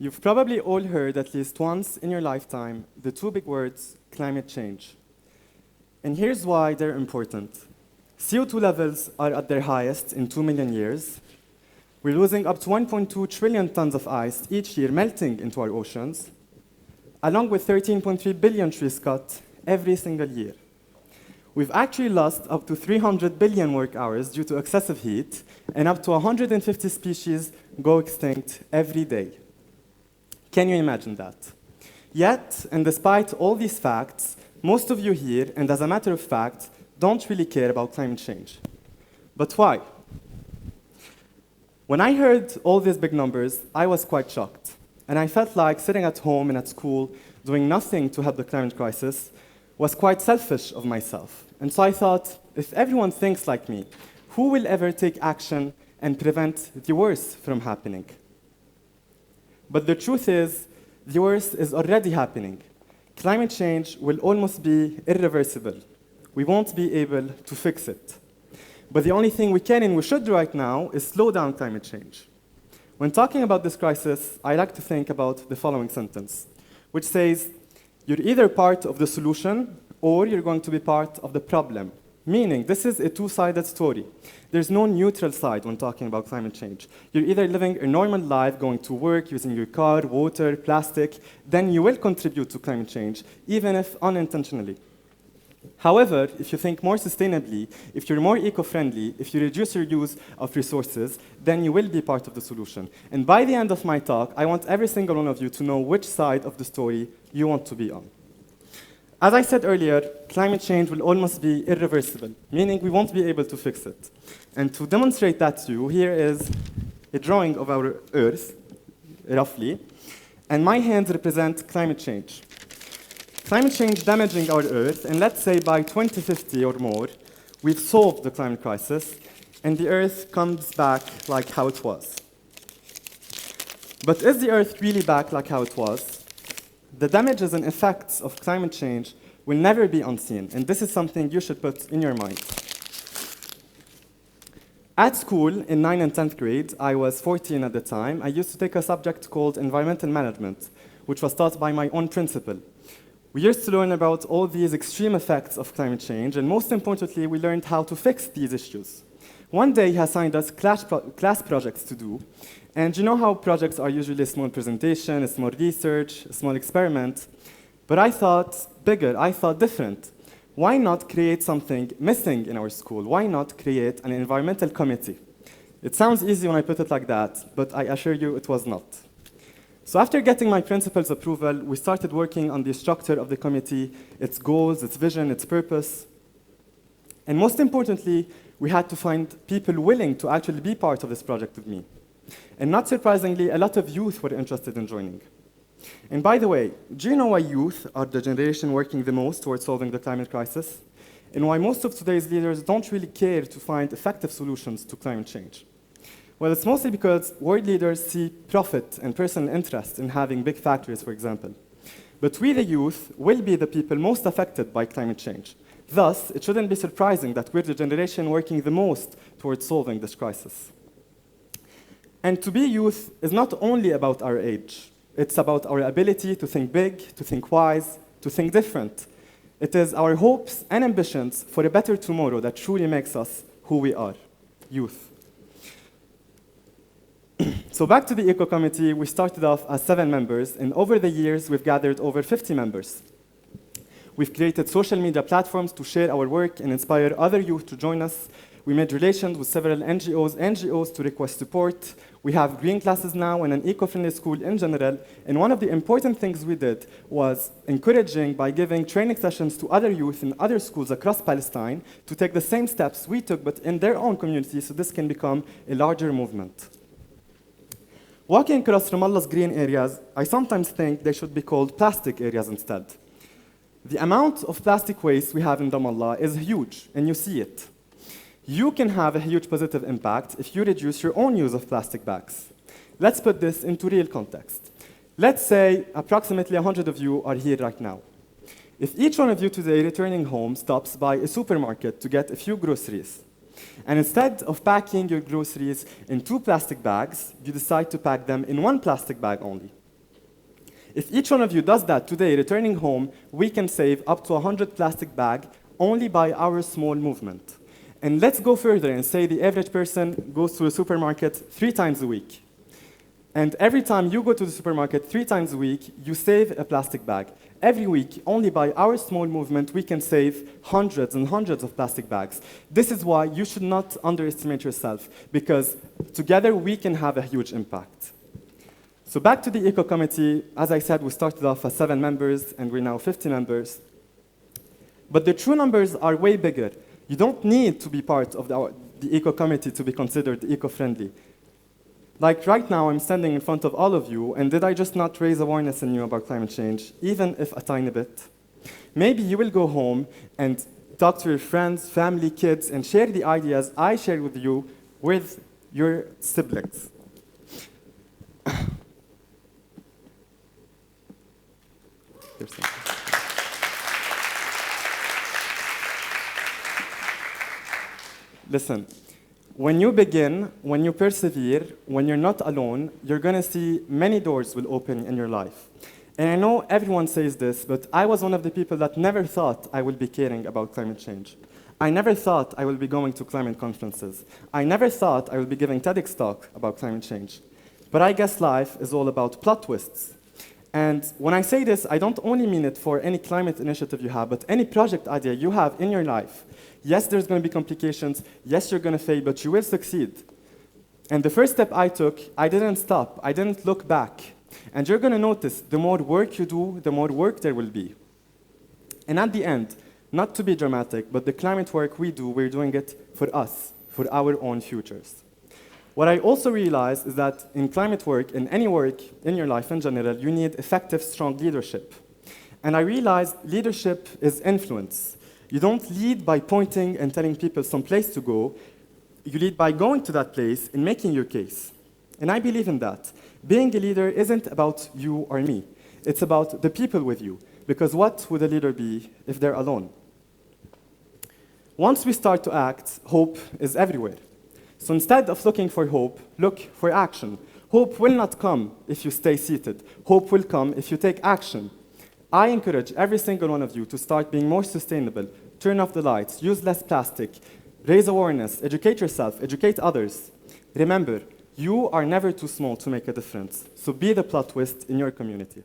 You've probably all heard at least once in your lifetime the two big words climate change. And here's why they're important. CO2 levels are at their highest in 2 million years. We're losing up to 1.2 trillion tons of ice each year melting into our oceans, along with 13.3 billion trees cut every single year. We've actually lost up to 300 billion work hours due to excessive heat, and up to 150 species go extinct every day. Can you imagine that? Yet, and despite all these facts, most of you here, and as a matter of fact, don't really care about climate change. But why? When I heard all these big numbers, I was quite shocked. And I felt like sitting at home and at school, doing nothing to help the climate crisis, was quite selfish of myself. And so I thought, if everyone thinks like me, who will ever take action and prevent the worst from happening? But the truth is, the worst is already happening. Climate change will almost be irreversible. We won't be able to fix it. But the only thing we can and we should do right now is slow down climate change. When talking about this crisis, I like to think about the following sentence, which says, you're either part of the solution or you're going to be part of the problem. Meaning, this is a two-sided story. There's no neutral side when talking about climate change. You're either living a normal life, going to work, using your car, water, plastic, then you will contribute to climate change, even if unintentionally. However, if you think more sustainably, if you're more eco-friendly, if you reduce your use of resources, then you will be part of the solution. And by the end of my talk, I want every single one of you to know which side of the story you want to be on. As I said earlier, climate change will almost be irreversible, meaning we won't be able to fix it. And to demonstrate that to you, here is a drawing of our Earth, roughly, and my hands represent climate change. Climate change damaging our Earth, and let's say by 2050 or more, we've solved the climate crisis, and the Earth comes back like how it was. But is the Earth really back like how it was? The damages and effects of climate change will never be unseen, and this is something you should put in your mind. At school, in 9th and 10th grade, I was 14 at the time, I used to take a subject called environmental management, which was taught by my own principal. We used to learn about all these extreme effects of climate change, and most importantly, we learned how to fix these issues. One day, he assigned us class projects to do, and you know how projects are usually a small presentation, a small research, a small experiment, but I thought bigger, I thought different. Why not create something missing in our school? Why not create an environmental committee? It sounds easy when I put it like that, but I assure you it was not. So after getting my principal's approval, we started working on the structure of the committee, its goals, its vision, its purpose. And most importantly, we had to find people willing to actually be part of this project with me. And not surprisingly, a lot of youth were interested in joining. And by the way, do you know why youth are the generation working the most towards solving the climate crisis? And why most of today's leaders don't really care to find effective solutions to climate change? Well, it's mostly because world leaders see profit and personal interest in having big factories, for example. But we, the youth, will be the people most affected by climate change. Thus, it shouldn't be surprising that we're the generation working the most towards solving this crisis. And to be youth is not only about our age. It's about our ability to think big, to think wise, to think different. It is our hopes and ambitions for a better tomorrow that truly makes us who we are, youth. So back to the Eco Committee, we started off as 7 members, and over the years, we've gathered over 50 members. We've created social media platforms to share our work and inspire other youth to join us. We made relations with several NGOs to request support. We have green classes now and an eco-friendly school in general. And one of the important things we did was encouraging by giving training sessions to other youth in other schools across Palestine to take the same steps we took, but in their own community, so this can become a larger movement. Walking across Ramallah's green areas, I sometimes think they should be called plastic areas instead. The amount of plastic waste we have in Ramallah is huge, and you see it. You can have a huge positive impact if you reduce your own use of plastic bags. Let's put this into real context. Let's say approximately 100 of you are here right now. If each one of you today returning home stops by a supermarket to get a few groceries, and instead of packing your groceries in 2 plastic bags, you decide to pack them in 1 plastic bag only, If each one of you does that today, returning home, we can save up to 100 plastic bags only by our small movement. And let's go further and say the average person goes to the supermarket 3 times a week. And every time you go to the supermarket 3 times a week, you save a plastic bag. Every week, only by our small movement, we can save hundreds and hundreds of plastic bags. This is why you should not underestimate yourself, because together we can have a huge impact. So back to the Eco Committee, as I said, we started off as 7 members, and we're now 50 members. But the true numbers are way bigger. You don't need to be part of the Eco Committee to be considered eco-friendly. Like right now, I'm standing in front of all of you, and did I just not raise awareness in you about climate change, even if a tiny bit? Maybe you will go home and talk to your friends, family, kids, and share the ideas I shared with you with your siblings. Listen. When you begin, when you persevere, when you're not alone, you're going to see many doors will open in your life. And I know everyone says this, but I was one of the people that never thought I would be caring about climate change. I never thought I would be going to climate conferences. I never thought I would be giving TEDx talk about climate change. But I guess life is all about plot twists. And when I say this, I don't only mean it for any climate initiative you have, but any project idea you have in your life. Yes, there's going to be complications. Yes, you're going to fail, but you will succeed. And the first step I took, I didn't stop. I didn't look back. And you're going to notice the more work you do, the more work there will be. And at the end, not to be dramatic, but the climate work we do, we're doing it for us, for our own futures. What I also realized is that in climate work, in any work in your life in general, you need effective, strong leadership. And I realized leadership is influence. You don't lead by pointing and telling people some place to go. You lead by going to that place and making your case. And I believe in that. Being a leader isn't about you or me. It's about the people with you. Because what would a leader be if they're alone? Once we start to act, hope is everywhere. So instead of looking for hope, look for action. Hope will not come if you stay seated. Hope will come if you take action. I encourage every single one of you to start being more sustainable, turn off the lights, use less plastic, raise awareness, educate yourself, educate others. Remember, you are never too small to make a difference. So be the plot twist in your community.